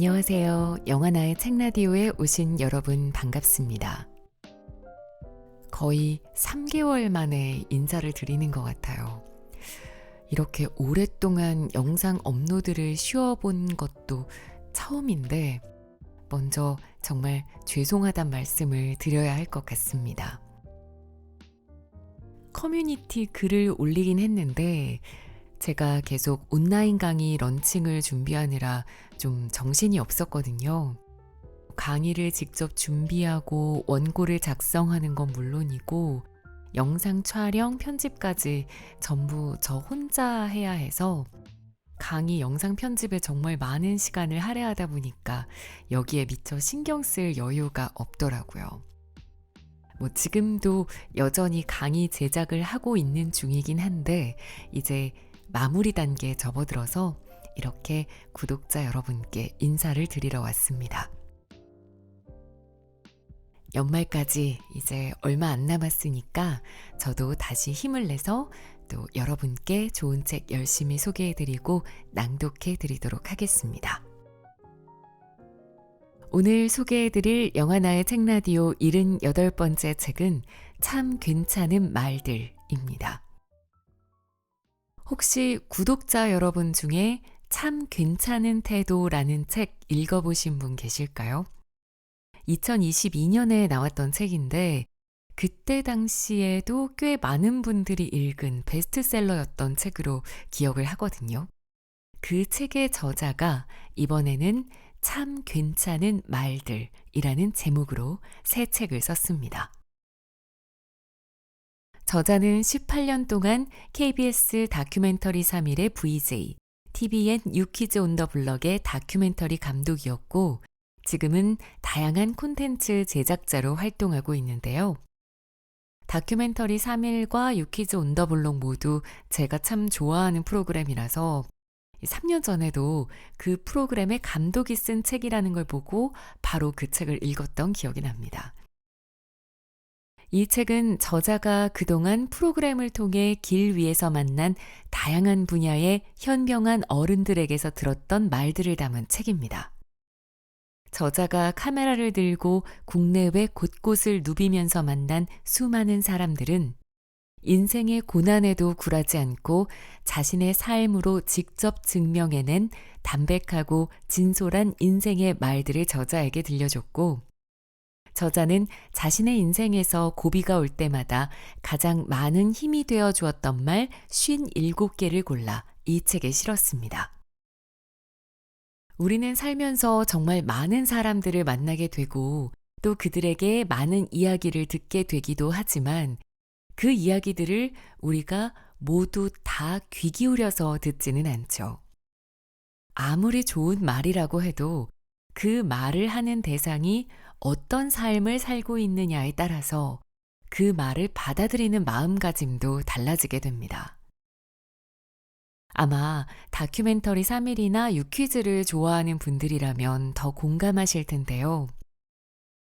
안녕하세요. 영화나의 책라디오에 오신 여러분 반갑습니다. 거의 3개월 만에 인사를 드리는 것 같아요. 이렇게 오랫동안 영상 업로드를 쉬어본 것도 처음인데 먼저 정말 죄송하단 말씀을 드려야 할 것 같습니다. 커뮤니티 글을 올리긴 했는데 제가 계속 온라인 강의 런칭을 준비하느라 좀 정신이 없었거든요. 강의를 직접 준비하고 원고를 작성하는 건 물론이고 영상 촬영, 편집까지 전부 저 혼자 해야 해서 강의 영상 편집에 정말 많은 시간을 할애하다 보니까 여기에 미처 신경 쓸 여유가 없더라고요. 지금도 여전히 강의 제작을 하고 있는 중이긴 한데 이제 마무리 단계에 접어들어서 이렇게 구독자 여러분께 인사를 드리러 왔습니다. 연말까지 이제 얼마 안 남았으니까 저도 다시 힘을 내서 또 여러분께 좋은 책 열심히 소개해드리고 낭독해드리도록 하겠습니다. 오늘 소개해드릴 영화나의 책라디오 78번째 책은 참 괜찮은 말들입니다. 혹시 구독자 여러분 중에 참 괜찮은 태도라는 책 읽어보신 분 계실까요? 2022년에 나왔던 책인데 그때 당시에도 꽤 많은 분들이 읽은 베스트셀러였던 책으로 기억을 하거든요. 그 책의 저자가 이번에는 참 괜찮은 말들이라는 제목으로 새 책을 썼습니다. 저자는 18년 동안 KBS 다큐멘터리 3일의 VJ, TVN 유키즈 온 더 블럭의 다큐멘터리 감독이었고 지금은 다양한 콘텐츠 제작자로 활동하고 있는데요. 다큐멘터리 3일과 유키즈 온 더 블럭 모두 제가 참 좋아하는 프로그램이라서 3년 전에도 그 프로그램의 감독이 쓴 책이라는 걸 보고 바로 그 책을 읽었던 기억이 납니다. 이 책은 저자가 그동안 프로그램을 통해 길 위에서 만난 다양한 분야의 현명한 어른들에게서 들었던 말들을 담은 책입니다. 저자가 카메라를 들고 국내외 곳곳을 누비면서 만난 수많은 사람들은 인생의 고난에도 굴하지 않고 자신의 삶으로 직접 증명해낸 담백하고 진솔한 인생의 말들을 저자에게 들려줬고 저자는 자신의 인생에서 고비가 올 때마다 가장 많은 힘이 되어 주었던 말 57개를 골라 이 책에 실었습니다. 우리는 살면서 정말 많은 사람들을 만나게 되고 또 그들에게 많은 이야기를 듣게 되기도 하지만 그 이야기들을 우리가 모두 다 귀 기울여서 듣지는 않죠. 아무리 좋은 말이라고 해도 그 말을 하는 대상이 어떤 삶을 살고 있느냐에 따라서 그 말을 받아들이는 마음가짐도 달라지게 됩니다. 아마 다큐멘터리 3일이나 유퀴즈를 좋아하는 분들이라면 더 공감하실 텐데요.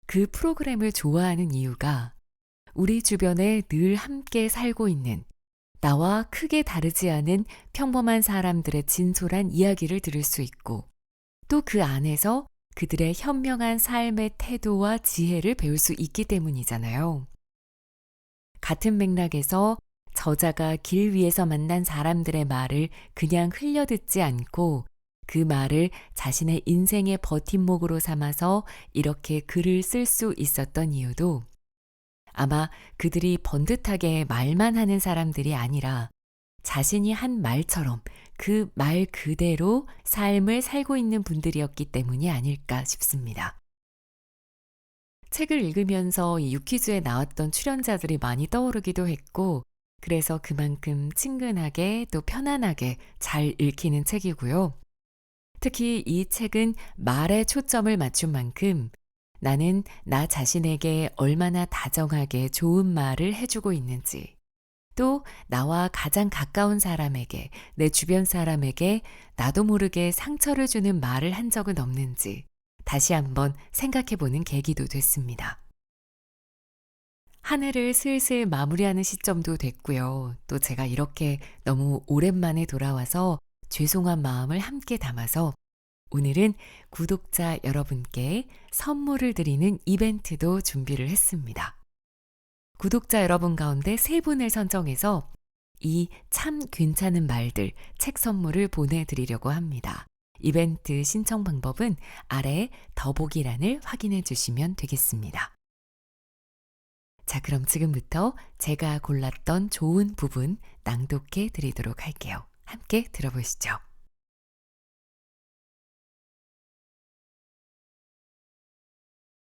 그 프로그램을 좋아하는 이유가 우리 주변에 늘 함께 살고 있는 나와 크게 다르지 않은 평범한 사람들의 진솔한 이야기를 들을 수 있고 또 그 안에서 그들의 현명한 삶의 태도와 지혜를 배울 수 있기 때문이잖아요. 같은 맥락에서 저자가 길 위에서 만난 사람들의 말을 그냥 흘려듣지 않고 그 말을 자신의 인생의 버팀목으로 삼아서 이렇게 글을 쓸 수 있었던 이유도 아마 그들이 번듯하게 말만 하는 사람들이 아니라 자신이 한 말처럼 그 말 그대로 삶을 살고 있는 분들이었기 때문이 아닐까 싶습니다. 책을 읽으면서 이 유퀴즈에 나왔던 출연자들이 많이 떠오르기도 했고 그래서 그만큼 친근하게 또 편안하게 잘 읽히는 책이고요. 특히 이 책은 말에 초점을 맞춘 만큼 나는 나 자신에게 얼마나 다정하게 좋은 말을 해주고 있는지 또 나와 가장 가까운 사람에게 내 주변 사람에게 나도 모르게 상처를 주는 말을 한 적은 없는지 다시 한번 생각해보는 계기도 됐습니다. 한 해를 슬슬 마무리하는 시점도 됐고요. 또 제가 이렇게 너무 오랜만에 돌아와서 죄송한 마음을 함께 담아서 오늘은 구독자 여러분께 선물을 드리는 이벤트도 준비를 했습니다. 구독자 여러분 가운데 3분을 선정해서 이 참 괜찮은 말들 책 선물을 보내드리려고 합니다. 이벤트 신청 방법은 아래 더보기란을 확인해 주시면 되겠습니다. 자, 그럼 지금부터 제가 골랐던 좋은 부분 낭독해 드리도록 할게요. 함께 들어보시죠.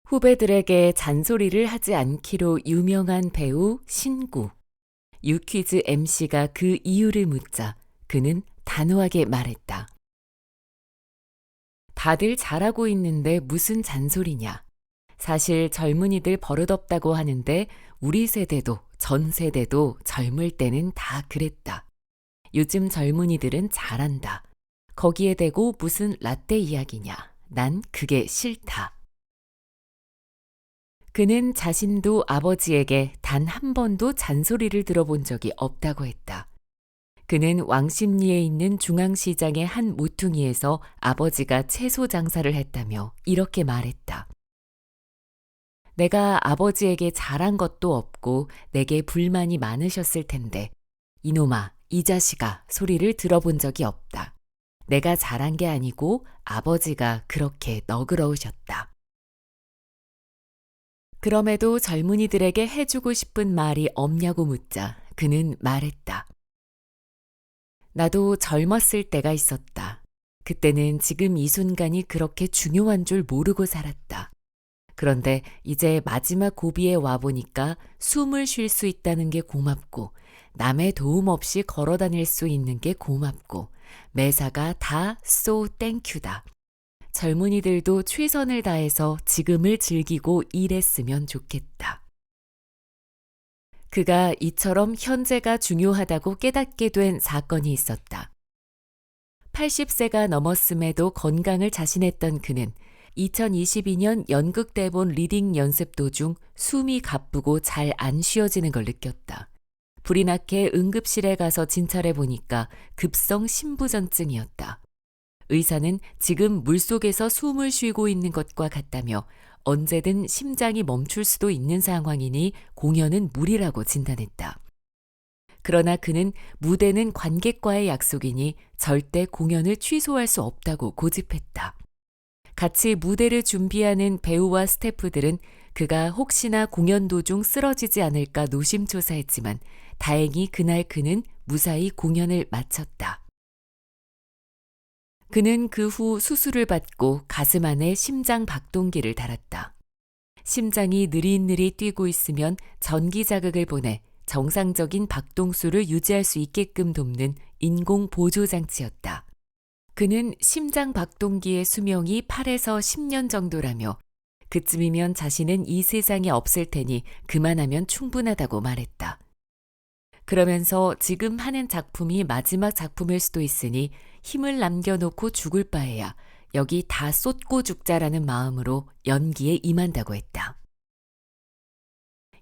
후배들에게 잔소리를 하지 않기로 유명한 배우 신구. 유퀴즈 MC가 그 이유를 묻자 그는 단호하게 말했다. 다들 잘하고 있는데 무슨 잔소리냐. 사실 젊은이들 버릇없다고 하는데 우리 세대도 전 세대도 젊을 때는 다 그랬다. 요즘 젊은이들은 잘한다. 거기에 대고 무슨 라떼 이야기냐. 난 그게 싫다. 그는 자신도 아버지에게 단 한 번도 잔소리를 들어본 적이 없다고 했다. 그는 왕십리에 있는 중앙시장의 한 모퉁이에서 아버지가 채소 장사를 했다며 이렇게 말했다. 내가 아버지에게 잘한 것도 없고 내게 불만이 많으셨을 텐데 이놈아, 이 자식아 소리를 들어본 적이 없다. 내가 잘한 게 아니고 아버지가 그렇게 너그러우셨다. 그럼에도 젊은이들에게 해주고 싶은 말이 없냐고 묻자 그는 말했다. 나도 젊었을 때가 있었다. 그때는 지금 이 순간이 그렇게 중요한 줄 모르고 살았다. 그런데 이제 마지막 고비에 와보니까 숨을 쉴 수 있다는 게 고맙고 남의 도움 없이 걸어 다닐 수 있는 게 고맙고 매사가 다 so 땡큐다. 젊은이들도 최선을 다해서 지금을 즐기고 일했으면 좋겠다. 그가 이처럼 현재가 중요하다고 깨닫게 된 사건이 있었다. 80세가 넘었음에도 건강을 자신했던 그는 2022년 연극 대본 리딩 연습 도중 숨이 가쁘고 잘 안 쉬어지는 걸 느꼈다. 불이 나게 응급실에 가서 진찰해 보니까 급성 심부전증이었다. 의사는 지금 물속에서 숨을 쉬고 있는 것과 같다며 언제든 심장이 멈출 수도 있는 상황이니 공연은 무리라고 진단했다. 그러나 그는 무대는 관객과의 약속이니 절대 공연을 취소할 수 없다고 고집했다. 같이 무대를 준비하는 배우와 스태프들은 그가 혹시나 공연 도중 쓰러지지 않을까 노심초사했지만 다행히 그날 그는 무사히 공연을 마쳤다. 그는 그 후 수술을 받고 가슴 안에 심장 박동기를 달았다. 심장이 느릿느릿 뛰고 있으면 전기 자극을 보내 정상적인 박동수를 유지할 수 있게끔 돕는 인공 보조 장치였다. 그는 심장 박동기의 수명이 8에서 10년 정도라며 그쯤이면 자신은 이 세상에 없을 테니 그만하면 충분하다고 말했다. 그러면서 지금 하는 작품이 마지막 작품일 수도 있으니 힘을 남겨놓고 죽을 바에야 여기 다 쏟고 죽자라는 마음으로 연기에 임한다고 했다.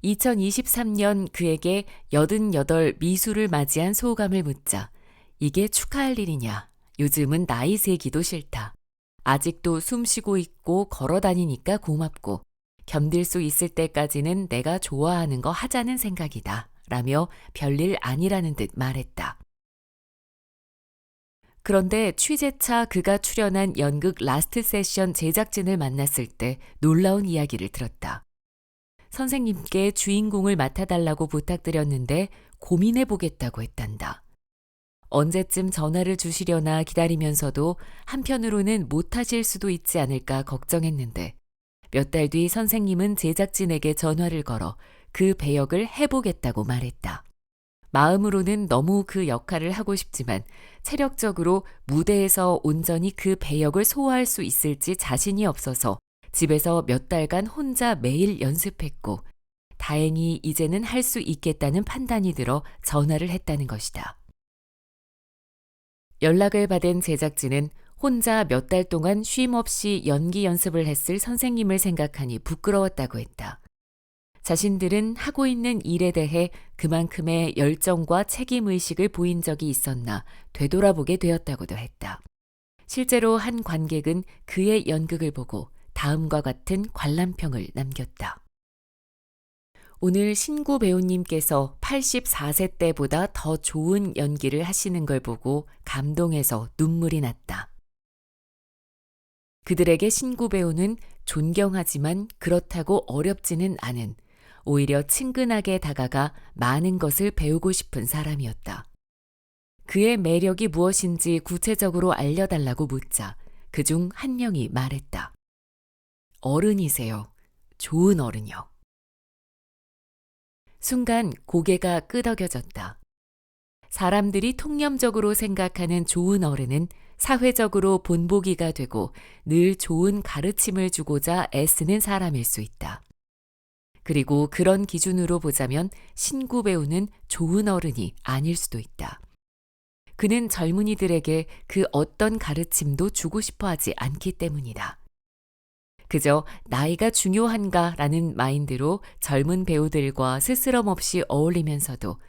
2023년 그에게 88 미수를 맞이한 소감을 묻자 이게 축하할 일이냐. 요즘은 나이 세기도 싫다. 아직도 숨 쉬고 있고 걸어 다니니까 고맙고 견딜 수 있을 때까지는 내가 좋아하는 거 하자는 생각이다. 라며 별일 아니라는 듯 말했다. 그런데 취재차 그가 출연한 연극 라스트 세션 제작진을 만났을 때 놀라운 이야기를 들었다. 선생님께 주인공을 맡아달라고 부탁드렸는데 고민해보겠다고 했단다. 언제쯤 전화를 주시려나 기다리면서도 한편으로는 못하실 수도 있지 않을까 걱정했는데 몇 달 뒤 선생님은 제작진에게 전화를 걸어 그 배역을 해보겠다고 말했다. 마음으로는 너무 그 역할을 하고 싶지만 체력적으로 무대에서 온전히 그 배역을 소화할 수 있을지 자신이 없어서 집에서 몇 달간 혼자 매일 연습했고 다행히 이제는 할 수 있겠다는 판단이 들어 전화를 했다는 것이다. 연락을 받은 제작진은 혼자 몇 달 동안 쉼 없이 연기 연습을 했을 선생님을 생각하니 부끄러웠다고 했다. 자신들은 하고 있는 일에 대해 그만큼의 열정과 책임의식을 보인 적이 있었나 되돌아보게 되었다고도 했다. 실제로 한 관객은 그의 연극을 보고 다음과 같은 관람평을 남겼다. 오늘 신구 배우님께서 84세 때보다 더 좋은 연기를 하시는 걸 보고 감동해서 눈물이 났다. 그들에게 신구 배우는 존경하지만 그렇다고 어렵지는 않은, 오히려 친근하게 다가가 많은 것을 배우고 싶은 사람이었다. 그의 매력이 무엇인지 구체적으로 알려달라고 묻자 그중 한 명이 말했다. 어른이세요. 좋은 어른이요. 순간 고개가 끄덕여졌다. 사람들이 통념적으로 생각하는 좋은 어른은 사회적으로 본보기가 되고 늘 좋은 가르침을 주고자 애쓰는 사람일 수 있다. 그리고 그런 기준으로 보자면 신구 배우는 좋은 어른이 아닐 수도 있다. 그는 젊은이들에게 그 어떤 가르침도 주고 싶어 하지 않기 때문이다. 그저 나이가 중요한가라는 마인드로 젊은 배우들과 스스럼 없이 어울리면서도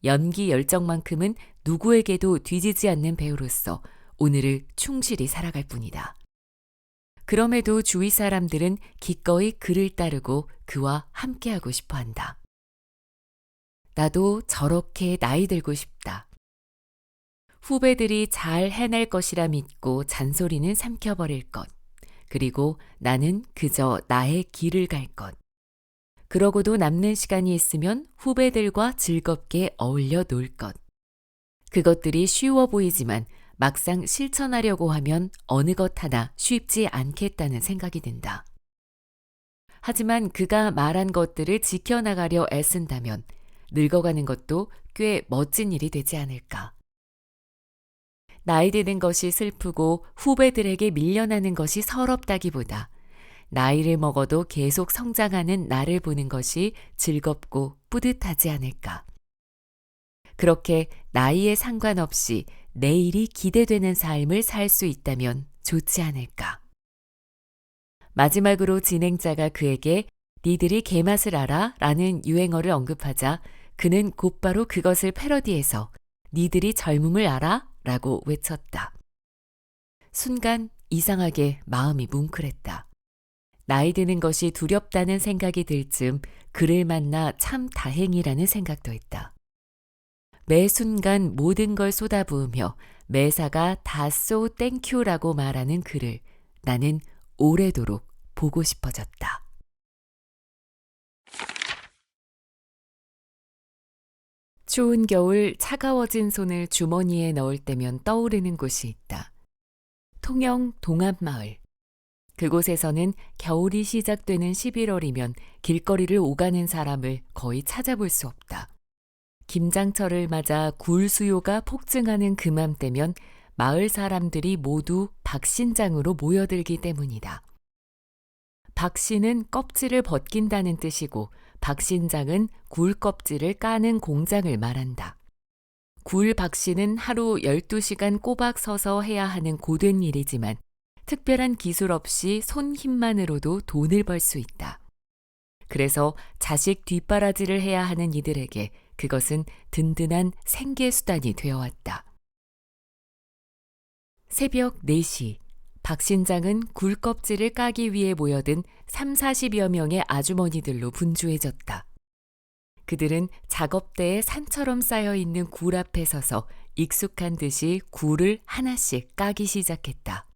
연기 열정만큼은 누구에게도 뒤지지 않는 배우로서 오늘을 충실히 살아갈 뿐이다. 그럼에도 주위 사람들은 기꺼이 그를 따르고 그와 함께하고 싶어 한다. 나도 저렇게 나이 들고 싶다. 후배들이 잘 해낼 것이라 믿고 잔소리는 삼켜버릴 것. 그리고 나는 그저 나의 길을 갈 것. 그러고도 남는 시간이 있으면 후배들과 즐겁게 어울려 놀 것. 그것들이 쉬워 보이지만 막상 실천하려고 하면 어느 것 하나 쉽지 않겠다는 생각이 든다. 하지만 그가 말한 것들을 지켜나가려 애쓴다면 늙어가는 것도 꽤 멋진 일이 되지 않을까. 나이 드는 것이 슬프고 후배들에게 밀려나는 것이 서럽다기보다 나이를 먹어도 계속 성장하는 나를 보는 것이 즐겁고 뿌듯하지 않을까. 그렇게 나이에 상관없이 내일이 기대되는 삶을 살 수 있다면 좋지 않을까. 마지막으로 진행자가 그에게 니들이 개맛을 알아? 라는 유행어를 언급하자 그는 곧바로 그것을 패러디해서 니들이 젊음을 알아? 라고 외쳤다. 순간 이상하게 마음이 뭉클했다. 나이 드는 것이 두렵다는 생각이 들 즈음 그를 만나 참 다행이라는 생각도 했다. 매 순간 모든 걸 쏟아부으며 매사가 다 쏘 땡큐라고 말하는 그를 나는 오래도록 보고 싶어졌다. 추운 겨울 차가워진 손을 주머니에 넣을 때면 떠오르는 곳이 있다. 통영 동안마을. 그곳에서는 겨울이 시작되는 11월이면 길거리를 오가는 사람을 거의 찾아볼 수 없다. 김장철을 맞아 굴 수요가 폭증하는 그맘때면 마을 사람들이 모두 박신장으로 모여들기 때문이다. 박신은 껍질을 벗긴다는 뜻이고 박신장은 굴 껍질을 까는 공장을 말한다. 굴 박신은 하루 12시간 꼬박 서서 해야 하는 고된 일이지만 특별한 기술 없이 손 힘만으로도 돈을 벌 수 있다. 그래서 자식 뒷바라지를 해야 하는 이들에게 그것은 든든한 생계수단이 되어왔다. 새벽 4시, 박신장은 굴 껍질을 까기 위해 모여든 30-40여 명의 아주머니들로 분주해졌다. 그들은 작업대에 산처럼 쌓여있는 굴 앞에 서서 익숙한 듯이 굴을 하나씩 까기 시작했다.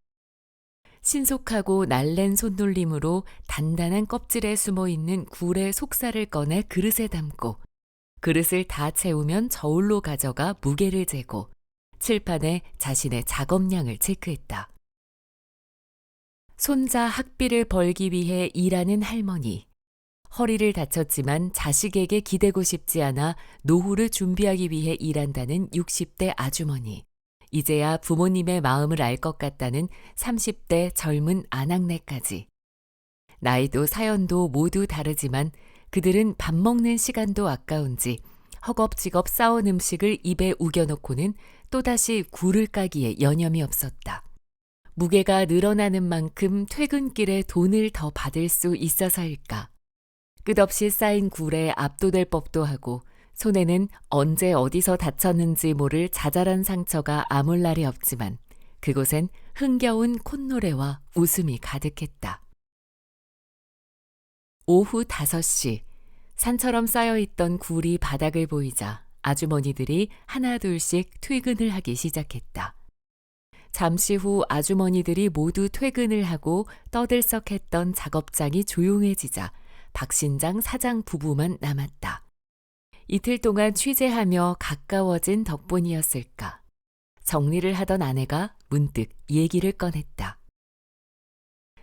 신속하고 날랜 손놀림으로 단단한 껍질에 숨어있는 굴의 속살을 꺼내 그릇에 담고 그릇을 다 채우면 저울로 가져가 무게를 재고 칠판에 자신의 작업량을 체크했다. 손자 학비를 벌기 위해 일하는 할머니, 허리를 다쳤지만 자식에게 기대고 싶지 않아 노후를 준비하기 위해 일한다는 60대 아주머니, 이제야 부모님의 마음을 알 것 같다는 30대 젊은 아낙네까지. 나이도 사연도 모두 다르지만 그들은 밥 먹는 시간도 아까운지 허겁지겁 싸온 음식을 입에 우겨놓고는 또다시 굴을 까기에 여념이 없었다. 무게가 늘어나는 만큼 퇴근길에 돈을 더 받을 수 있어서일까. 끝없이 쌓인 굴에 압도될 법도 하고 손에는 언제 어디서 다쳤는지 모를 자잘한 상처가 아물 날이 없지만 그곳엔 흥겨운 콧노래와 웃음이 가득했다. 오후 5시, 산처럼 쌓여있던 굴이 바닥을 보이자 아주머니들이 하나둘씩 퇴근을 하기 시작했다. 잠시 후 아주머니들이 모두 퇴근을 하고 떠들썩했던 작업장이 조용해지자 박신장 사장 부부만 남았다. 이틀 동안 취재하며 가까워진 덕분이었을까. 정리를 하던 아내가 문득 얘기를 꺼냈다.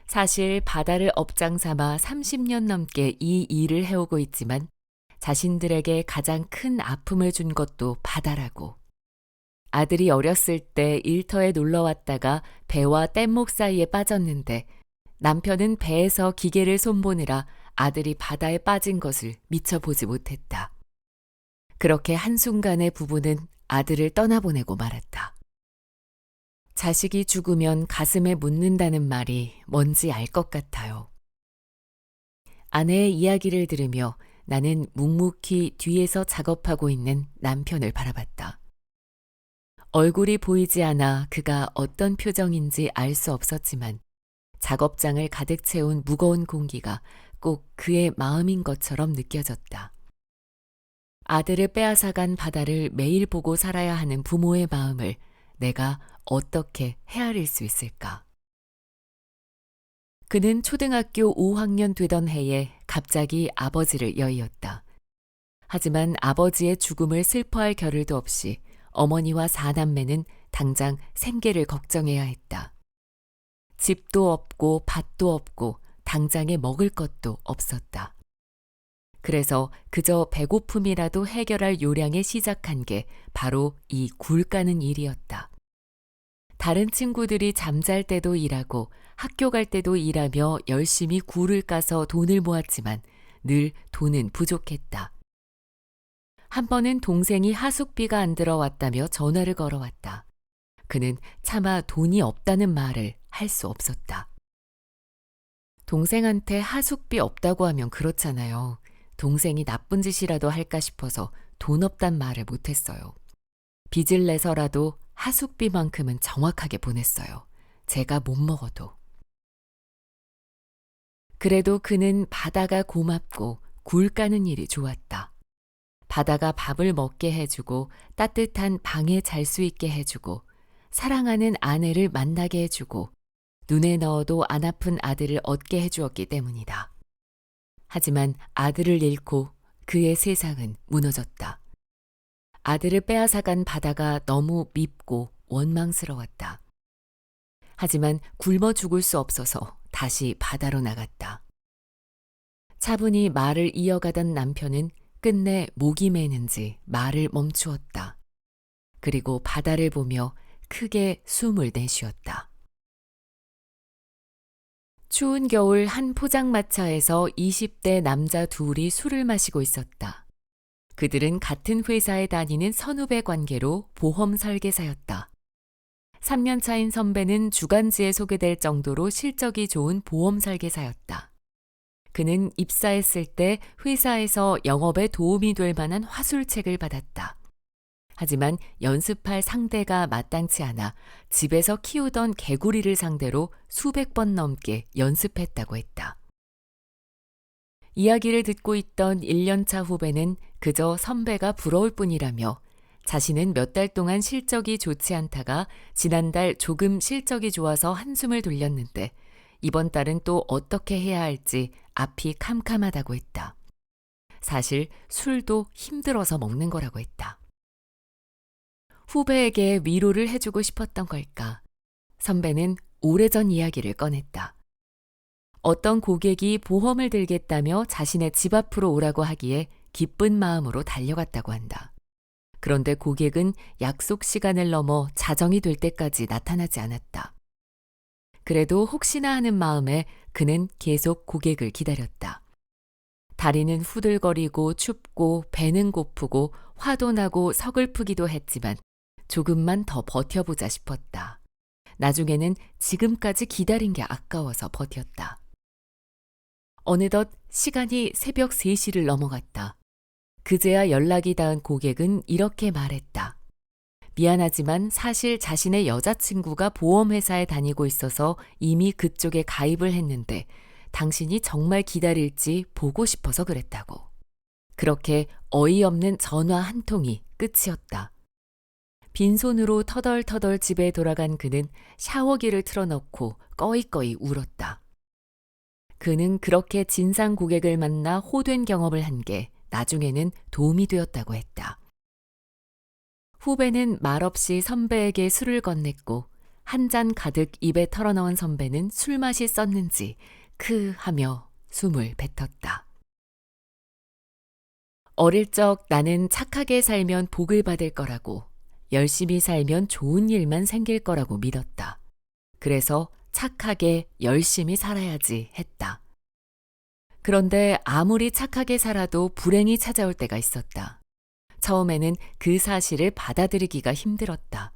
사실 바다를 업장 삼아 30년 넘게 이 일을 해오고 있지만 자신들에게 가장 큰 아픔을 준 것도 바다라고. 아들이 어렸을 때 일터에 놀러 왔다가 배와 뗏목 사이에 빠졌는데 남편은 배에서 기계를 손보느라 아들이 바다에 빠진 것을 미처 보지 못했다. 그렇게 한순간에 부부는 아들을 떠나보내고 말았다. 자식이 죽으면 가슴에 묻는다는 말이 뭔지 알 것 같아요. 아내의 이야기를 들으며 나는 묵묵히 뒤에서 작업하고 있는 남편을 바라봤다. 얼굴이 보이지 않아 그가 어떤 표정인지 알 수 없었지만 작업장을 가득 채운 무거운 공기가 꼭 그의 마음인 것처럼 느껴졌다. 아들을 빼앗아간 바다를 매일 보고 살아야 하는 부모의 마음을 내가 어떻게 헤아릴 수 있을까? 그는 초등학교 5학년 되던 해에 갑자기 아버지를 여의었다. 하지만 아버지의 죽음을 슬퍼할 겨를도 없이 어머니와 4남매는 당장 생계를 걱정해야 했다. 집도 없고 밭도 없고 당장에 먹을 것도 없었다. 그래서 그저 배고픔이라도 해결할 요량에 시작한 게 바로 이 굴 까는 일이었다. 다른 친구들이 잠잘 때도 일하고 학교 갈 때도 일하며 열심히 굴을 까서 돈을 모았지만 늘 돈은 부족했다. 한 번은 동생이 하숙비가 안 들어왔다며 전화를 걸어왔다. 그는 차마 돈이 없다는 말을 할 수 없었다. 동생한테 하숙비 없다고 하면 그렇잖아요. 동생이 나쁜 짓이라도 할까 싶어서 돈 없단 말을 못했어요. 빚을 내서라도 하숙비만큼은 정확하게 보냈어요. 제가 못 먹어도. 그래도 그는 바다가 고맙고 굴 까는 일이 좋았다. 바다가 밥을 먹게 해주고 따뜻한 방에 잘 수 있게 해주고 사랑하는 아내를 만나게 해주고 눈에 넣어도 안 아픈 아들을 얻게 해주었기 때문이다. 하지만 아들을 잃고 그의 세상은 무너졌다. 아들을 빼앗아간 바다가 너무 밉고 원망스러웠다. 하지만 굶어 죽을 수 없어서 다시 바다로 나갔다. 차분히 말을 이어가던 남편은 끝내 목이 메는지 말을 멈추었다. 그리고 바다를 보며 크게 숨을 내쉬었다. 추운 겨울 한 포장마차에서 20대 남자 둘이 술을 마시고 있었다. 그들은 같은 회사에 다니는 선후배 관계로 보험 설계사였다. 3년 차인 선배는 주간지에 소개될 정도로 실적이 좋은 보험 설계사였다. 그는 입사했을 때 회사에서 영업에 도움이 될 만한 화술책을 받았다. 하지만 연습할 상대가 마땅치 않아 집에서 키우던 개구리를 상대로 수백 번 넘게 연습했다고 했다. 이야기를 듣고 있던 1년차 후배는 그저 선배가 부러울 뿐이라며 자신은 몇 달 동안 실적이 좋지 않다가 지난달 조금 실적이 좋아서 한숨을 돌렸는데 이번 달은 또 어떻게 해야 할지 앞이 캄캄하다고 했다. 사실 술도 힘들어서 먹는 거라고 했다. 후배에게 위로를 해주고 싶었던 걸까? 선배는 오래전 이야기를 꺼냈다. 어떤 고객이 보험을 들겠다며 자신의 집 앞으로 오라고 하기에 기쁜 마음으로 달려갔다고 한다. 그런데 고객은 약속 시간을 넘어 자정이 될 때까지 나타나지 않았다. 그래도 혹시나 하는 마음에 그는 계속 고객을 기다렸다. 다리는 후들거리고 춥고 배는 고프고 화도 나고 서글프기도 했지만 조금만 더 버텨보자 싶었다. 나중에는 지금까지 기다린 게 아까워서 버텼다. 어느덧 시간이 새벽 3시를 넘어갔다. 그제야 연락이 닿은 고객은 이렇게 말했다. 미안하지만 사실 자신의 여자친구가 보험회사에 다니고 있어서 이미 그쪽에 가입을 했는데 당신이 정말 기다릴지 보고 싶어서 그랬다고. 그렇게 어이없는 전화 한 통이 끝이었다. 빈손으로 터덜터덜 집에 돌아간 그는 샤워기를 틀어넣고 꺼이꺼이 울었다. 그는 그렇게 진상 고객을 만나 호된 경험을 한 게 나중에는 도움이 되었다고 했다. 후배는 말없이 선배에게 술을 건넸고 한 잔 가득 입에 털어넣은 선배는 술맛이 썼는지 크 하며 숨을 뱉었다. 어릴 적 나는 착하게 살면 복을 받을 거라고, 열심히 살면 좋은 일만 생길 거라고 믿었다. 그래서 착하게 열심히 살아야지 했다. 그런데 아무리 착하게 살아도 불행이 찾아올 때가 있었다. 처음에는 그 사실을 받아들이기가 힘들었다.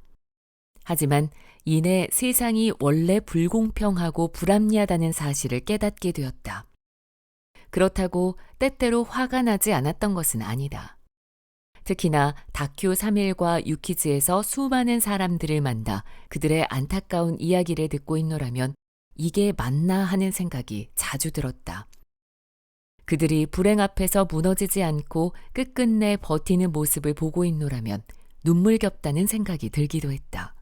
하지만 이내 세상이 원래 불공평하고 불합리하다는 사실을 깨닫게 되었다. 그렇다고 때때로 화가 나지 않았던 것은 아니다. 특히나 다큐 3일과 유키즈에서 수많은 사람들을 만나 그들의 안타까운 이야기를 듣고 있노라면 이게 맞나 하는 생각이 자주 들었다. 그들이 불행 앞에서 무너지지 않고 끝끝내 버티는 모습을 보고 있노라면 눈물겹다는 생각이 들기도 했다.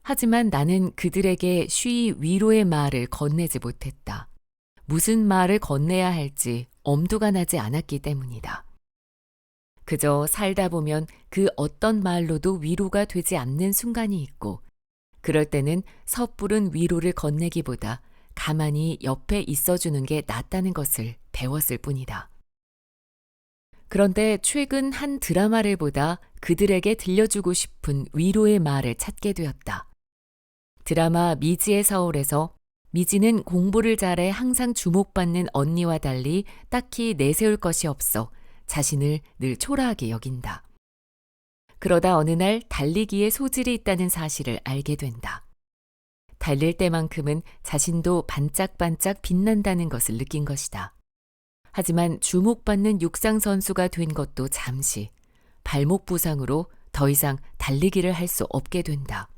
하지만 나는 그들에게 쉬이 위로의 말을 건네지 못했다. 무슨 말을 건네야 할지 엄두가 나지 않았기 때문이다. 그저 살다 보면 그 어떤 말로도 위로가 되지 않는 순간이 있고, 그럴 때는 섣부른 위로를 건네기보다 가만히 옆에 있어주는 게 낫다는 것을 배웠을 뿐이다. 그런데 최근 한 드라마를 보다 그들에게 들려주고 싶은 위로의 말을 찾게 되었다. 드라마 미지의 서울에서 미지는 공부를 잘해 항상 주목받는 언니와 달리 딱히 내세울 것이 없어 자신을 늘 초라하게 여긴다. 그러다 어느 날 달리기에 소질이 있다는 사실을 알게 된다. 달릴 때만큼은 자신도 반짝반짝 빛난다는 것을 느낀 것이다. 하지만 주목받는 육상 선수가 된 것도 잠시, 발목 부상으로 더 이상 달리기를 할 수 없게 된다.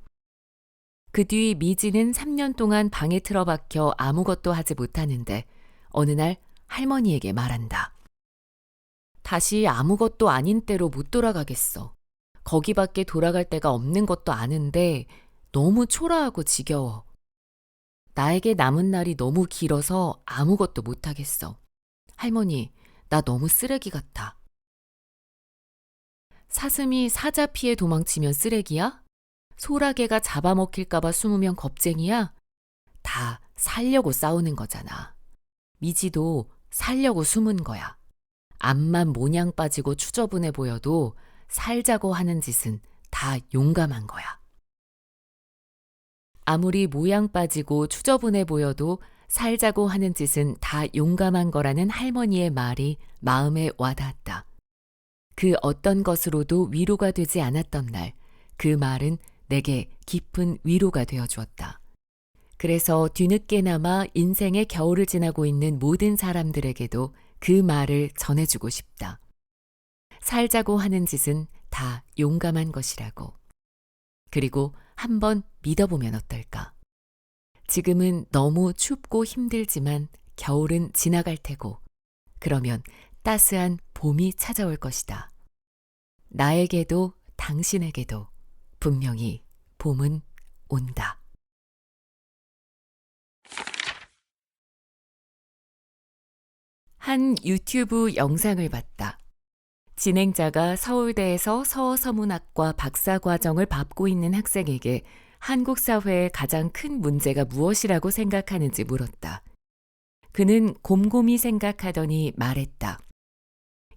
그 뒤 미지는 3년 동안 방에 틀어박혀 아무것도 하지 못하는데 어느 날 할머니에게 말한다. 다시 아무것도 아닌 때로 못 돌아가겠어. 거기밖에 돌아갈 데가 없는 것도 아는데 너무 초라하고 지겨워. 나에게 남은 날이 너무 길어서 아무것도 못하겠어. 할머니, 나 너무 쓰레기 같아. 사슴이 사자 피해 도망치면 쓰레기야? 소라게가 잡아먹힐까봐 숨으면 겁쟁이야? 다 살려고 싸우는 거잖아. 미지도 살려고 숨은 거야. 앞만 모냥 빠지고 추저분해 보여도 살자고 하는 짓은 다 용감한 거야. 아무리 모양 빠지고 추저분해 보여도 살자고 하는 짓은 다 용감한 거라는 할머니의 말이 마음에 와닿았다. 그 어떤 것으로도 위로가 되지 않았던 날, 그 말은 내게 깊은 위로가 되어 주었다. 그래서 뒤늦게나마 인생의 겨울을 지나고 있는 모든 사람들에게도 그 말을 전해주고 싶다. 살자고 하는 짓은 다 용감한 것이라고. 그리고 한번 믿어보면 어떨까? 지금은 너무 춥고 힘들지만 겨울은 지나갈 테고, 그러면 따스한 봄이 찾아올 것이다. 나에게도 당신에게도 분명히 봄은 온다. 한 유튜브 영상을 봤다. 진행자가 서울대에서 서서문학과 박사과정을 밟고 있는 학생에게 한국 사회의 가장 큰 문제가 무엇이라고 생각하는지 물었다. 그는 곰곰이 생각하더니 말했다.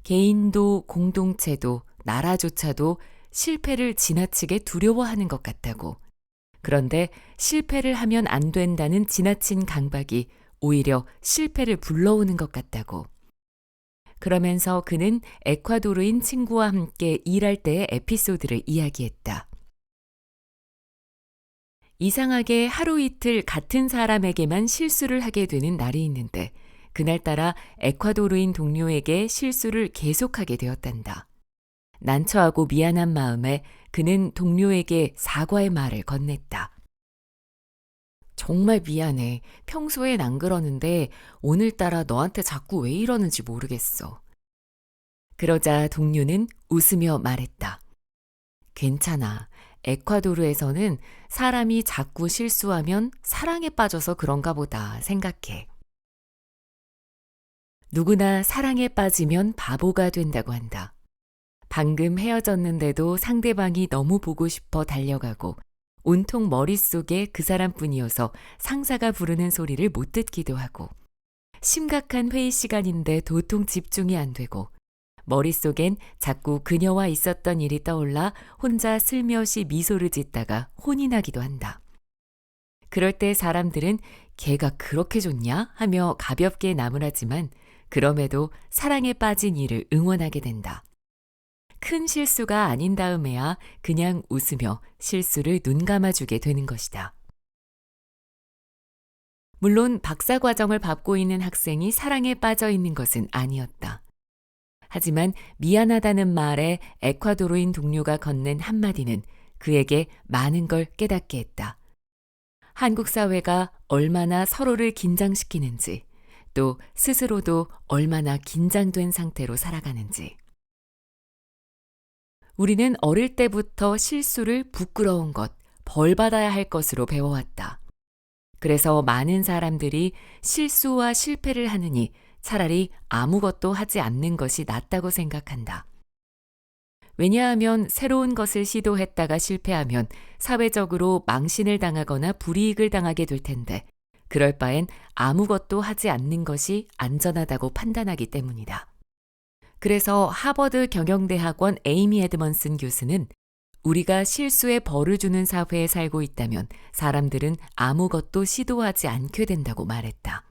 개인도 공동체도 나라조차도 실패를 지나치게 두려워하는 것 같다고. 그런데 실패를 하면 안 된다는 지나친 강박이 오히려 실패를 불러오는 것 같다고. 그러면서 그는 에콰도르인 친구와 함께 일할 때의 에피소드를 이야기했다. 이상하게 하루 이틀 같은 사람에게만 실수를 하게 되는 날이 있는데 그날따라 에콰도르인 동료에게 실수를 계속하게 되었단다. 난처하고 미안한 마음에 그는 동료에게 사과의 말을 건넸다. 정말 미안해. 평소엔 안 그러는데 오늘따라 너한테 자꾸 왜 이러는지 모르겠어. 그러자 동료는 웃으며 말했다. 괜찮아. 에콰도르에서는 사람이 자꾸 실수하면 사랑에 빠져서 그런가 보다 생각해. 누구나 사랑에 빠지면 바보가 된다고 한다. 방금 헤어졌는데도 상대방이 너무 보고 싶어 달려가고 온통 머릿속에 그 사람뿐이어서 상사가 부르는 소리를 못 듣기도 하고 심각한 회의 시간인데 도통 집중이 안 되고 머릿속엔 자꾸 그녀와 있었던 일이 떠올라 혼자 슬며시 미소를 짓다가 혼이 나기도 한다. 그럴 때 사람들은 걔가 그렇게 좋냐 하며 가볍게 나무라지만 그럼에도 사랑에 빠진 이를 응원하게 된다. 큰 실수가 아닌 다음에야 그냥 웃으며 실수를 눈감아주게 되는 것이다. 물론 박사 과정을 밟고 있는 학생이 사랑에 빠져 있는 것은 아니었다. 하지만 미안하다는 말에 에콰도르인 동료가 건넨 한마디는 그에게 많은 걸 깨닫게 했다. 한국 사회가 얼마나 서로를 긴장시키는지, 또 스스로도 얼마나 긴장된 상태로 살아가는지. 우리는 어릴 때부터 실수를 부끄러운 것, 벌 받아야 할 것으로 배워왔다. 그래서 많은 사람들이 실수와 실패를 하느니 차라리 아무것도 하지 않는 것이 낫다고 생각한다. 왜냐하면 새로운 것을 시도했다가 실패하면 사회적으로 망신을 당하거나 불이익을 당하게 될 텐데 그럴 바엔 아무것도 하지 않는 것이 안전하다고 판단하기 때문이다. 그래서 하버드 경영대학원 에이미 에드먼슨 교수는 우리가 실수에 벌을 주는 사회에 살고 있다면 사람들은 아무것도 시도하지 않게 된다고 말했다.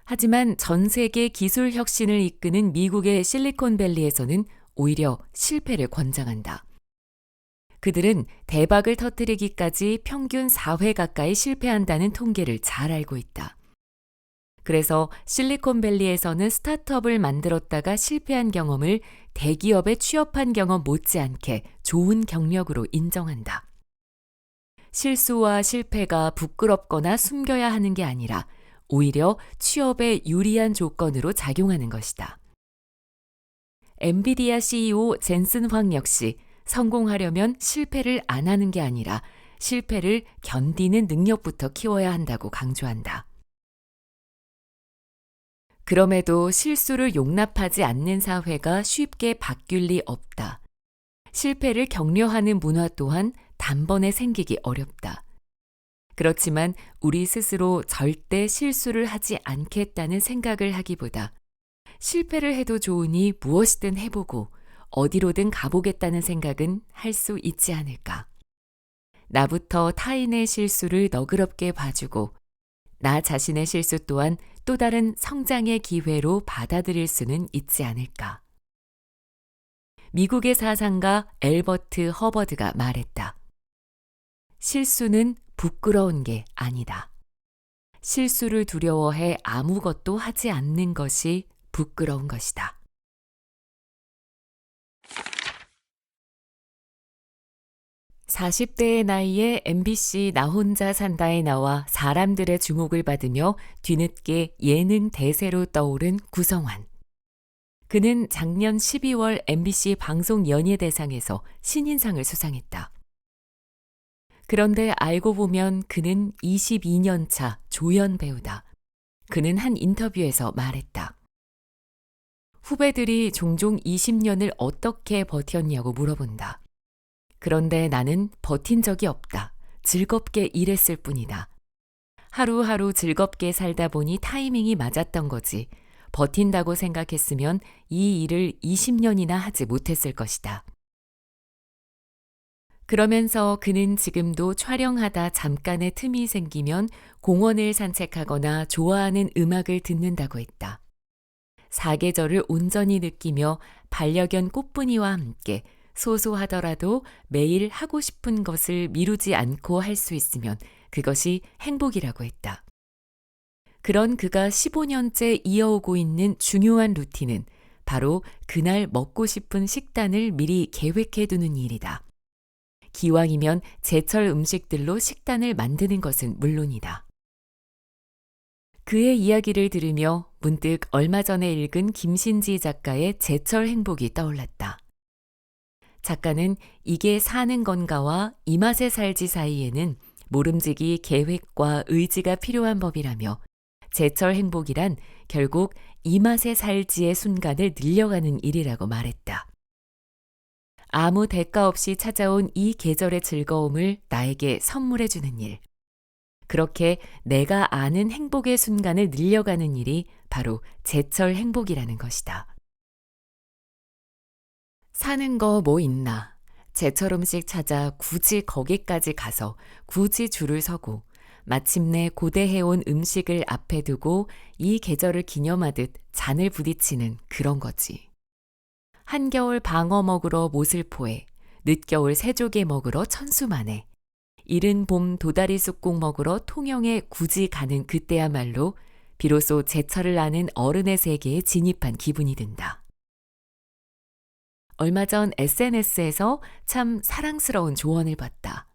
하지만 전 세계 기술 혁신을 이끄는 미국의 실리콘밸리에서는 오히려 실패를 권장한다. 그들은 대박을 터뜨리기까지 평균 4회 가까이 실패한다는 통계를 잘 알고 있다. 그래서 실리콘밸리에서는 스타트업을 만들었다가 실패한 경험을 대기업에 취업한 경험 못지않게 좋은 경력으로 인정한다. 실수와 실패가 부끄럽거나 숨겨야 하는 게 아니라 오히려 취업에 유리한 조건으로 작용하는 것이다. 엔비디아 CEO 젠슨 황 역시 성공하려면 실패를 안 하는 게 아니라 실패를 견디는 능력부터 키워야 한다고 강조한다. 그럼에도 실수를 용납하지 않는 사회가 쉽게 바뀔 리 없다. 실패를 격려하는 문화 또한 단번에 생기기 어렵다. 그렇지만 우리 스스로 절대 실수를 하지 않겠다는 생각을 하기보다 실패를 해도 좋으니 무엇이든 해보고 어디로든 가보겠다는 생각은 할 수 있지 않을까. 나부터 타인의 실수를 너그럽게 봐주고 나 자신의 실수 또한 또 다른 성장의 기회로 받아들일 수는 있지 않을까. 미국의 사상가 엘버트 허버드가 말했다. 실수는 부끄러운 게 아니다. 실수를 두려워해 아무것도 하지 않는 것이 부끄러운 것이다. 40대의 나이에 MBC 나 혼자 산다에 나와 사람들의 주목을 받으며 뒤늦게 예능 대세로 떠오른 구성환. 그는 작년 12월 MBC 방송 연예대상에서 신인상을 수상했다. 그런데 알고 보면 그는 22년 차 조연 배우다. 그는 한 인터뷰에서 말했다. 후배들이 종종 20년을 어떻게 버텼냐고 물어본다. 그런데 나는 버틴 적이 없다. 즐겁게 일했을 뿐이다. 하루하루 즐겁게 살다 보니 타이밍이 맞았던 거지. 버틴다고 생각했으면 이 일을 20년이나 하지 못했을 것이다. 그러면서 그는 지금도 촬영하다 잠깐의 틈이 생기면 공원을 산책하거나 좋아하는 음악을 듣는다고 했다. 사계절을 온전히 느끼며 반려견 꽃분이와 함께 소소하더라도 매일 하고 싶은 것을 미루지 않고 할 수 있으면 그것이 행복이라고 했다. 그런 그가 15년째 이어오고 있는 중요한 루틴은 바로 그날 먹고 싶은 식단을 미리 계획해 두는 일이다. 기왕이면 제철 음식들로 식단을 만드는 것은 물론이다. 그의 이야기를 들으며 문득 얼마 전에 읽은 김신지 작가의 제철 행복이 떠올랐다. 작가는 이게 사는 건가와 이 맛에 살지 사이에는 모름지기 계획과 의지가 필요한 법이라며 제철 행복이란 결국 이 맛에 살지의 순간을 늘려가는 일이라고 말했다. 아무 대가 없이 찾아온 이 계절의 즐거움을 나에게 선물해 주는 일. 그렇게 내가 아는 행복의 순간을 늘려가는 일이 바로 제철 행복이라는 것이다. 사는 거 뭐 있나? 제철 음식 찾아 굳이 거기까지 가서 굳이 줄을 서고 마침내 고대해온 음식을 앞에 두고 이 계절을 기념하듯 잔을 부딪히는 그런 거지. 한겨울 방어 먹으러 모슬포에, 늦겨울 새조개 먹으러 천수만에, 이른 봄 도다리 쑥국 먹으러 통영에 굳이 가는 그때야말로 비로소 제철을 아는 어른의 세계에 진입한 기분이 든다. 얼마 전 SNS에서 참 사랑스러운 조언을 봤다.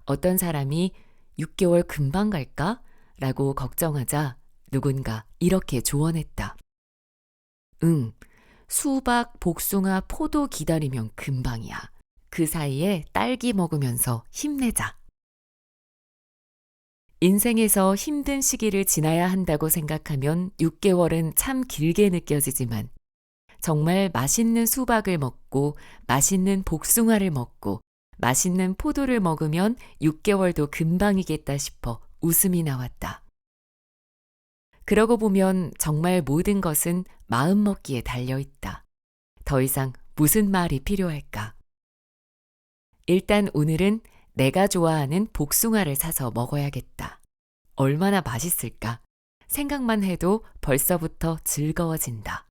어떤 사람이 6개월 금방 갈까? 라고 걱정하자 누군가 이렇게 조언했다. 응, 수박, 복숭아, 포도 기다리면 금방이야. 그 사이에 딸기 먹으면서 힘내자. 인생에서 힘든 시기를 지나야 한다고 생각하면 6개월은 참 길게 느껴지지만 정말 맛있는 수박을 먹고 맛있는 복숭아를 먹고 맛있는 포도를 먹으면 6개월도 금방이겠다 싶어 웃음이 나왔다. 그러고 보면 정말 모든 것은 마음먹기에 달려있다. 더 이상 무슨 말이 필요할까? 일단 오늘은 내가 좋아하는 복숭아를 사서 먹어야겠다. 얼마나 맛있을까? 생각만 해도 벌써부터 즐거워진다.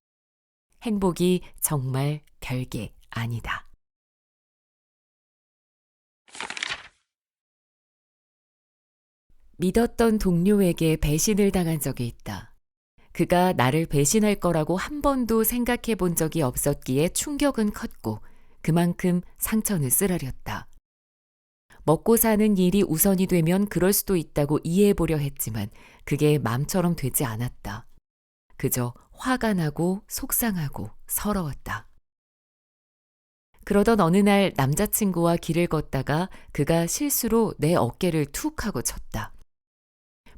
행복이 정말 별게 아니다. 믿었던 동료에게 배신을 당한 적이 있다. 그가 나를 배신할 거라고 한 번도 생각해 본 적이 없었기에 충격은 컸고 그만큼 상처는 쓰라렸다. 먹고 사는 일이 우선이 되면 그럴 수도 있다고 이해해 보려 했지만 그게 맘처럼 되지 않았다. 그저 화가 나고 속상하고 서러웠다. 그러던 어느 날 남자친구와 길을 걷다가 그가 실수로 내 어깨를 툭 하고 쳤다.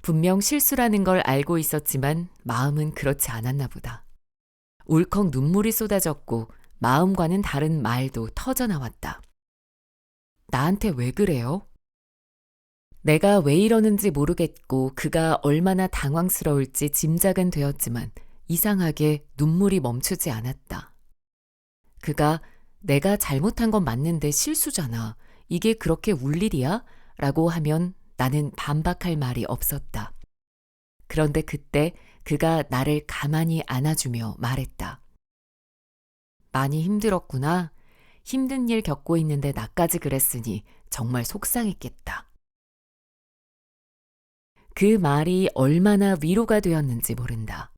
분명 실수라는 걸 알고 있었지만 마음은 그렇지 않았나 보다. 울컥 눈물이 쏟아졌고 마음과는 다른 말도 터져나왔다. 나한테 왜 그래요? 내가 왜 이러는지 모르겠고 그가 얼마나 당황스러울지 짐작은 되었지만 이상하게 눈물이 멈추지 않았다. 그가 내가 잘못한 건 맞는데 실수잖아. 이게 그렇게 울 일이야? 라고 하면 나는 반박할 말이 없었다. 그런데 그때 그가 나를 가만히 안아주며 말했다. 많이 힘들었구나. 힘든 일 겪고 있는데 나까지 그랬으니 정말 속상했겠다. 그 말이 얼마나 위로가 되었는지 모른다.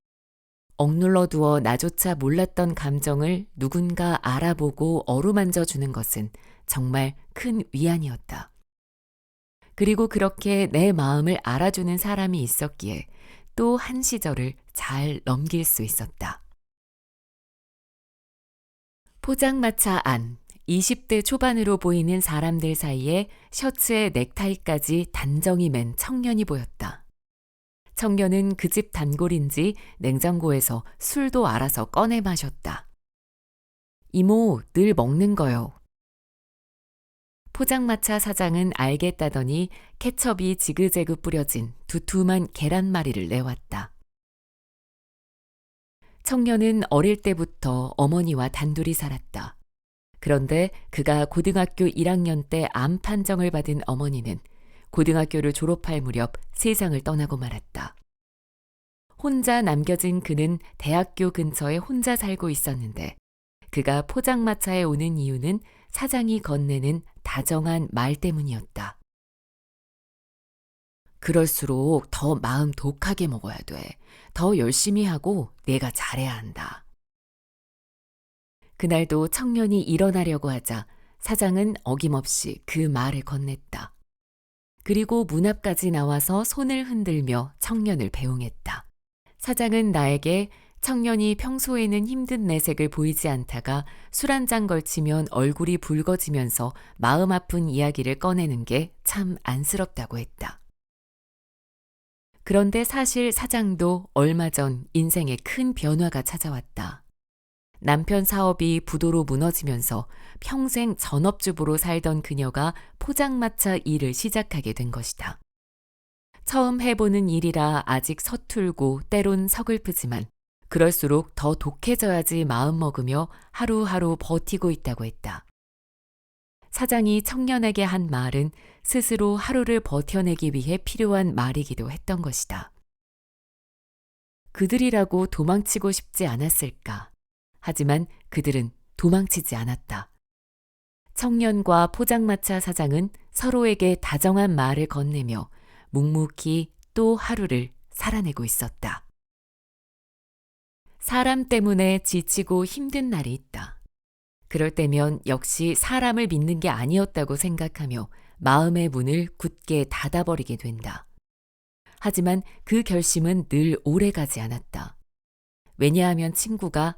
억눌러 두어 나조차 몰랐던 감정을 누군가 알아보고 어루만져 주는 것은 정말 큰 위안이었다. 그리고 그렇게 내 마음을 알아주는 사람이 있었기에 또 한 시절을 잘 넘길 수 있었다. 포장마차 안, 20대 초반으로 보이는 사람들 사이에 셔츠에 넥타이까지 단정히 맨 청년이 보였다. 청년은 그 집 단골인지 냉장고에서 술도 알아서 꺼내 마셨다. 이모, 늘 먹는 거요. 포장마차 사장은 알겠다더니 케첩이 지그재그 뿌려진 두툼한 계란말이를 내왔다. 청년은 어릴 때부터 어머니와 단둘이 살았다. 그런데 그가 고등학교 1학년 때 암 판정을 받은 어머니는 고등학교를 졸업할 무렵 세상을 떠나고 말았다. 혼자 남겨진 그는 대학교 근처에 혼자 살고 있었는데 그가 포장마차에 오는 이유는 사장이 건네는 다정한 말 때문이었다. 그럴수록 더 마음 독하게 먹어야 돼. 더 열심히 하고 내가 잘해야 한다. 그날도 청년이 일어나려고 하자 사장은 어김없이 그 말을 건넸다. 그리고 문 앞까지 나와서 손을 흔들며 청년을 배웅했다. 사장은 나에게 청년이 평소에는 힘든 내색을 보이지 않다가 술 한 잔 걸치면 얼굴이 붉어지면서 마음 아픈 이야기를 꺼내는 게 참 안쓰럽다고 했다. 그런데 사실 사장도 얼마 전 인생에 큰 변화가 찾아왔다. 남편 사업이 부도로 무너지면서 평생 전업주부로 살던 그녀가 포장마차 일을 시작하게 된 것이다. 처음 해보는 일이라 아직 서툴고 때론 서글프지만 그럴수록 더 독해져야지 마음먹으며 하루하루 버티고 있다고 했다. 사장이 청년에게 한 말은 스스로 하루를 버텨내기 위해 필요한 말이기도 했던 것이다. 그들이라고 도망치고 싶지 않았을까? 하지만 그들은 도망치지 않았다. 청년과 포장마차 사장은 서로에게 다정한 말을 건네며 묵묵히 또 하루를 살아내고 있었다. 사람 때문에 지치고 힘든 날이 있다. 그럴 때면 역시 사람을 믿는 게 아니었다고 생각하며 마음의 문을 굳게 닫아버리게 된다. 하지만 그 결심은 늘 오래가지 않았다. 왜냐하면 친구가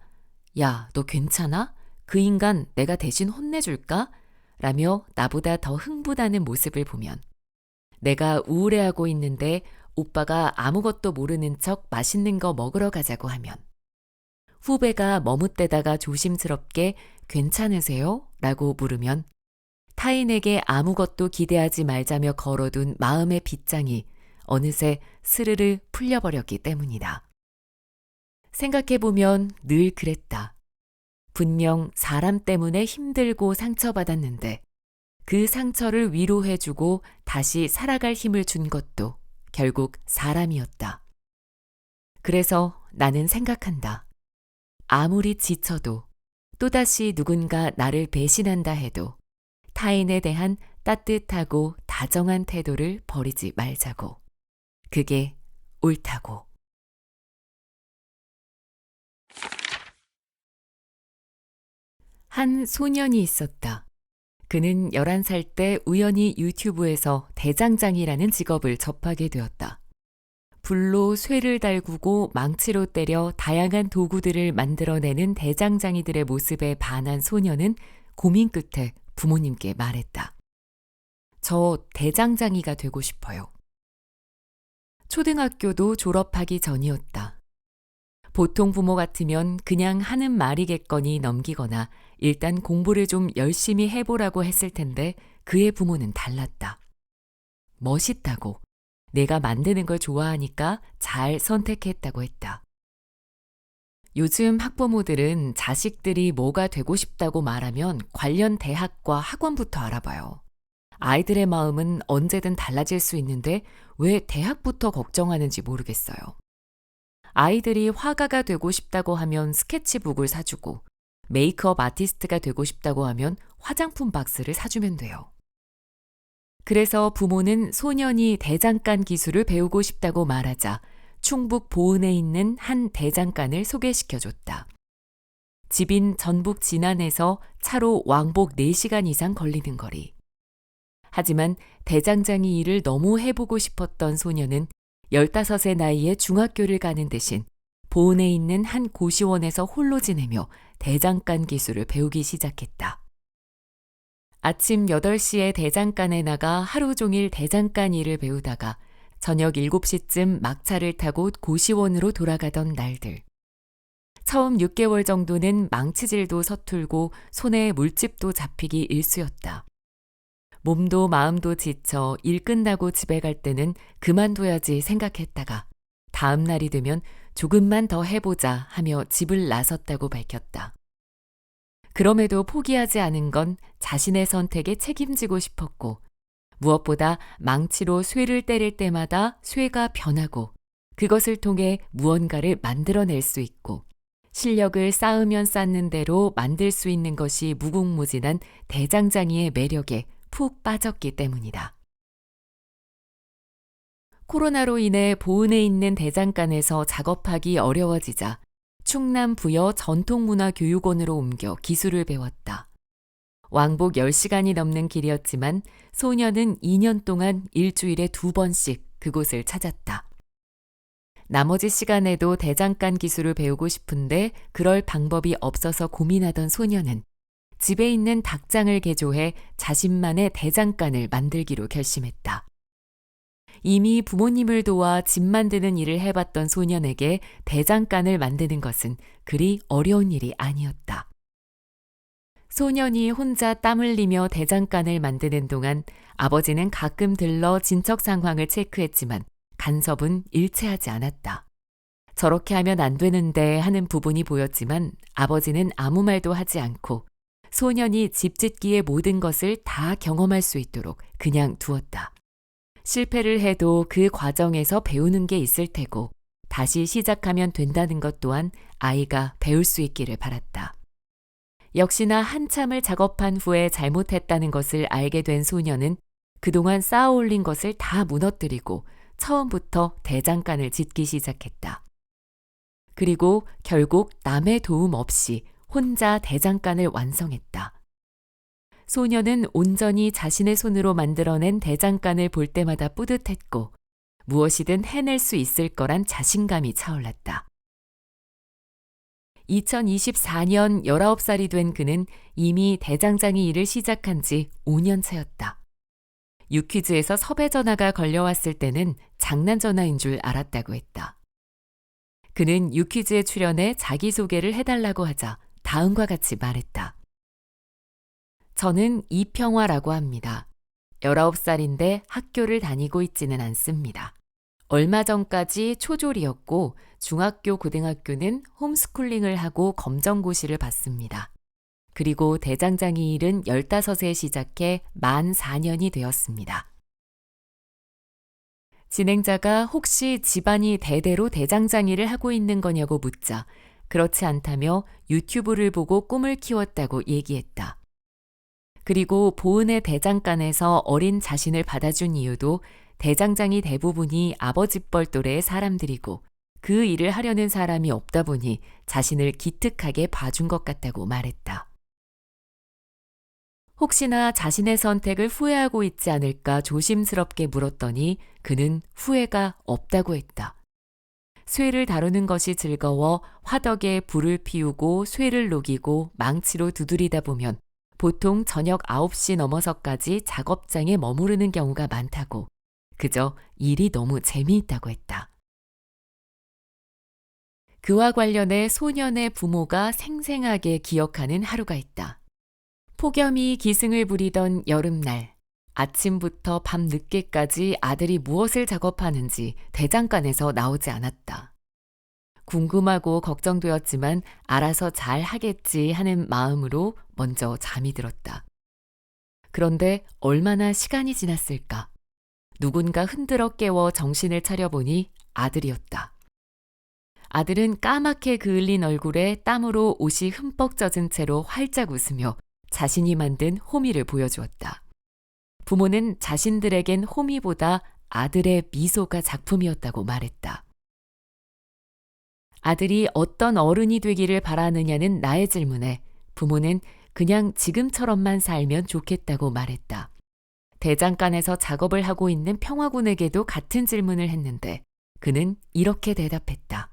야, 너 괜찮아? 그 인간 내가 대신 혼내줄까? 라며 나보다 더 흥분하는 모습을 보면 내가 우울해하고 있는데 오빠가 아무것도 모르는 척 맛있는 거 먹으러 가자고 하면 후배가 머뭇대다가 조심스럽게 괜찮으세요? 라고 물으면 타인에게 아무것도 기대하지 말자며 걸어둔 마음의 빗장이 어느새 스르르 풀려버렸기 때문이다. 생각해보면 늘 그랬다. 분명 사람 때문에 힘들고 상처받았는데 그 상처를 위로해주고 다시 살아갈 힘을 준 것도 결국 사람이었다. 그래서 나는 생각한다. 아무리 지쳐도 또다시 누군가 나를 배신한다 해도 타인에 대한 따뜻하고 다정한 태도를 버리지 말자고. 그게 옳다고. 한 소년이 있었다. 그는 11살 때 우연히 유튜브에서 대장장이라는 직업을 접하게 되었다. 불로 쇠를 달구고 망치로 때려 다양한 도구들을 만들어내는 대장장이들의 모습에 반한 소년은 고민 끝에 부모님께 말했다. 저 대장장이가 되고 싶어요. 초등학교도 졸업하기 전이었다. 보통 부모 같으면 그냥 하는 말이겠거니 넘기거나 일단 공부를 좀 열심히 해보라고 했을 텐데 그의 부모는 달랐다. 멋있다고, 내가 만드는 걸 좋아하니까 잘 선택했다고 했다. 요즘 학부모들은 자식들이 뭐가 되고 싶다고 말하면 관련 대학과 학원부터 알아봐요. 아이들의 마음은 언제든 달라질 수 있는데 왜 대학부터 걱정하는지 모르겠어요. 아이들이 화가가 되고 싶다고 하면 스케치북을 사주고 메이크업 아티스트가 되고 싶다고 하면 화장품 박스를 사주면 돼요. 그래서 부모는 소년이 대장간 기술을 배우고 싶다고 말하자 충북 보은에 있는 한 대장간을 소개시켜줬다. 집인 전북 진안에서 차로 왕복 4시간 이상 걸리는 거리. 하지만 대장장이 일을 너무 해보고 싶었던 소년은 15의 나이에 중학교를 가는 대신 보은에 있는 한 고시원에서 홀로 지내며 대장간 기술을 배우기 시작했다. 아침 8시에 대장간에 나가 하루 종일 대장간 일을 배우다가 저녁 7시쯤 막차를 타고 고시원으로 돌아가던 날들. 처음 6개월 정도는 망치질도 서툴고 손에 물집도 잡히기 일쑤였다. 몸도 마음도 지쳐 일 끝나고 집에 갈 때는 그만둬야지 생각했다가 다음 날이 되면 조금만 더 해보자 하며 집을 나섰다고 밝혔다. 그럼에도 포기하지 않은 건 자신의 선택에 책임지고 싶었고 무엇보다 망치로 쇠를 때릴 때마다 쇠가 변하고 그것을 통해 무언가를 만들어낼 수 있고 실력을 쌓으면 쌓는 대로 만들 수 있는 것이 무궁무진한 대장장이의 매력에 푹 빠졌기 때문이다. 코로나로 인해 보은에 있는 대장간에서 작업하기 어려워지자 충남 부여 전통문화교육원으로 옮겨 기술을 배웠다. 왕복 10시간이 넘는 길이었지만 소녀는 2년 동안 일주일에 2번씩 그곳을 찾았다. 나머지 시간에도 대장간 기술을 배우고 싶은데 그럴 방법이 없어서 고민하던 소녀는 집에 있는 닭장을 개조해 자신만의 대장간을 만들기로 결심했다. 이미 부모님을 도와 집 만드는 일을 해봤던 소년에게 대장간을 만드는 것은 그리 어려운 일이 아니었다. 소년이 혼자 땀 흘리며 대장간을 만드는 동안 아버지는 가끔 들러 진척 상황을 체크했지만 간섭은 일체하지 않았다. 저렇게 하면 안 되는데 하는 부분이 보였지만 아버지는 아무 말도 하지 않고 소년이 집짓기의 모든 것을 다 경험할 수 있도록 그냥 두었다. 실패를 해도 그 과정에서 배우는 게 있을 테고 다시 시작하면 된다는 것 또한 아이가 배울 수 있기를 바랐다. 역시나 한참을 작업한 후에 잘못했다는 것을 알게 된 소녀는 그동안 쌓아 올린 것을 다 무너뜨리고 처음부터 대장간을 짓기 시작했다. 그리고 결국 남의 도움 없이 혼자 대장간을 완성했다. 소녀는 온전히 자신의 손으로 만들어낸 대장간을 볼 때마다 뿌듯했고 무엇이든 해낼 수 있을 거란 자신감이 차올랐다. 2024년 19살이 된 그는 이미 대장장이 일을 시작한 지 5년 차였다. 유퀴즈에서 섭외 전화가 걸려왔을 때는 장난 전화인 줄 알았다고 했다. 그는 유퀴즈에 출연해 자기소개를 해달라고 하자 다음과 같이 말했다. 저는 이평화라고 합니다. 19살인데 학교를 다니고 있지는 않습니다. 얼마 전까지 초졸이었고 중학교, 고등학교는 홈스쿨링을 하고 검정고시를 봤습니다. 그리고 대장장이 일은 15세 시작해 만 4년이 되었습니다. 진행자가 혹시 집안이 대대로 대장장이를 하고 있는 거냐고 묻자 그렇지 않다며 유튜브를 보고 꿈을 키웠다고 얘기했다. 그리고 보은의 대장간에서 어린 자신을 받아준 이유도 대장장이 대부분이 아버지뻘 또래의 사람들이고 그 일을 하려는 사람이 없다 보니 자신을 기특하게 봐준 것 같다고 말했다. 혹시나 자신의 선택을 후회하고 있지 않을까 조심스럽게 물었더니 그는 후회가 없다고 했다. 쇠를 다루는 것이 즐거워 화덕에 불을 피우고 쇠를 녹이고 망치로 두드리다 보면 보통 저녁 9시 넘어서까지 작업장에 머무르는 경우가 많다고 그저 일이 너무 재미있다고 했다. 그와 관련해 소년의 부모가 생생하게 기억하는 하루가 있다. 폭염이 기승을 부리던 여름날 아침부터 밤 늦게까지 아들이 무엇을 작업하는지 대장간에서 나오지 않았다. 궁금하고 걱정되었지만 알아서 잘 하겠지 하는 마음으로 먼저 잠이 들었다. 그런데 얼마나 시간이 지났을까? 누군가 흔들어 깨워 정신을 차려보니 아들이었다. 아들은 까맣게 그을린 얼굴에 땀으로 옷이 흠뻑 젖은 채로 활짝 웃으며 자신이 만든 호미를 보여주었다. 부모는 자신들에겐 호미보다 아들의 미소가 작품이었다고 말했다. 아들이 어떤 어른이 되기를 바라느냐는 나의 질문에 부모는 그냥 지금처럼만 살면 좋겠다고 말했다. 대장간에서 작업을 하고 있는 평화군에게도 같은 질문을 했는데 그는 이렇게 대답했다.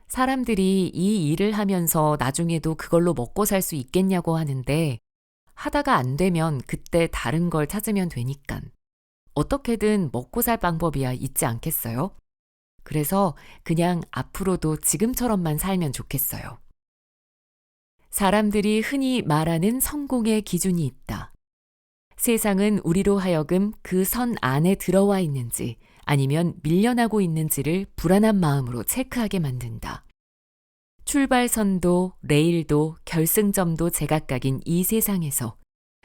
사람들이 이 일을 하면서 나중에도 그걸로 먹고 살 수 있겠냐고 하는데 하다가 안 되면 그때 다른 걸 찾으면 되니깐. 어떻게든 먹고 살 방법이야 있지 않겠어요? 그래서 그냥 앞으로도 지금처럼만 살면 좋겠어요. 사람들이 흔히 말하는 성공의 기준이 있다. 세상은 우리로 하여금 그 선 안에 들어와 있는지 아니면 밀려나고 있는지를 불안한 마음으로 체크하게 만든다. 출발선도 레일도 결승점도 제각각인 이 세상에서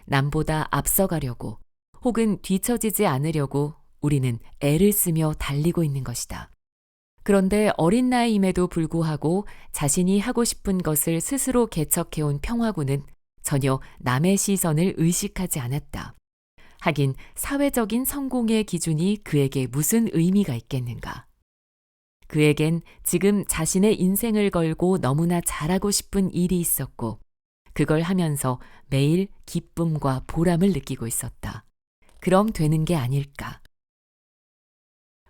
남보다 앞서가려고 혹은 뒤처지지 않으려고 우리는 애를 쓰며 달리고 있는 것이다. 그런데 어린 나이임에도 불구하고 자신이 하고 싶은 것을 스스로 개척해온 평화군은 전혀 남의 시선을 의식하지 않았다. 하긴 사회적인 성공의 기준이 그에게 무슨 의미가 있겠는가. 그에겐 지금 자신의 인생을 걸고 너무나 잘하고 싶은 일이 있었고 그걸 하면서 매일 기쁨과 보람을 느끼고 있었다. 그럼 되는 게 아닐까.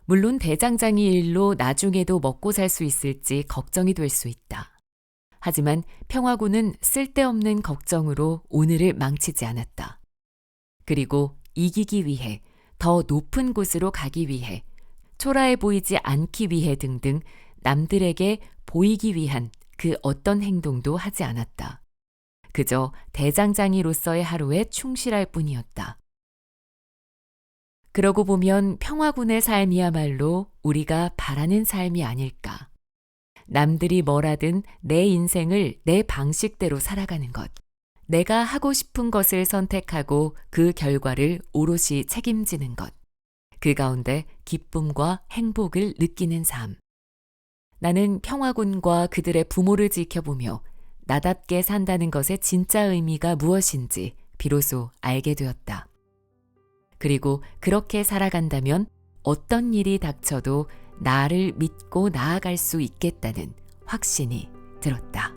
물론 대장장이 일로 나중에도 먹고 살 수 있을지 걱정이 될 수 있다. 하지만 평화군은 쓸데없는 걱정으로 오늘을 망치지 않았다. 그리고 이기기 위해, 더 높은 곳으로 가기 위해, 초라해 보이지 않기 위해 등등 남들에게 보이기 위한 그 어떤 행동도 하지 않았다. 그저 대장장이로서의 하루에 충실할 뿐이었다. 그러고 보면 평화군의 삶이야말로 우리가 바라는 삶이 아닐까. 남들이 뭐라든 내 인생을 내 방식대로 살아가는 것. 내가 하고 싶은 것을 선택하고 그 결과를 오롯이 책임지는 것. 그 가운데 기쁨과 행복을 느끼는 삶. 나는 평화군과 그들의 부모를 지켜보며 나답게 산다는 것의 진짜 의미가 무엇인지 비로소 알게 되었다. 그리고 그렇게 살아간다면 어떤 일이 닥쳐도 나를 믿고 나아갈 수 있겠다는 확신이 들었다.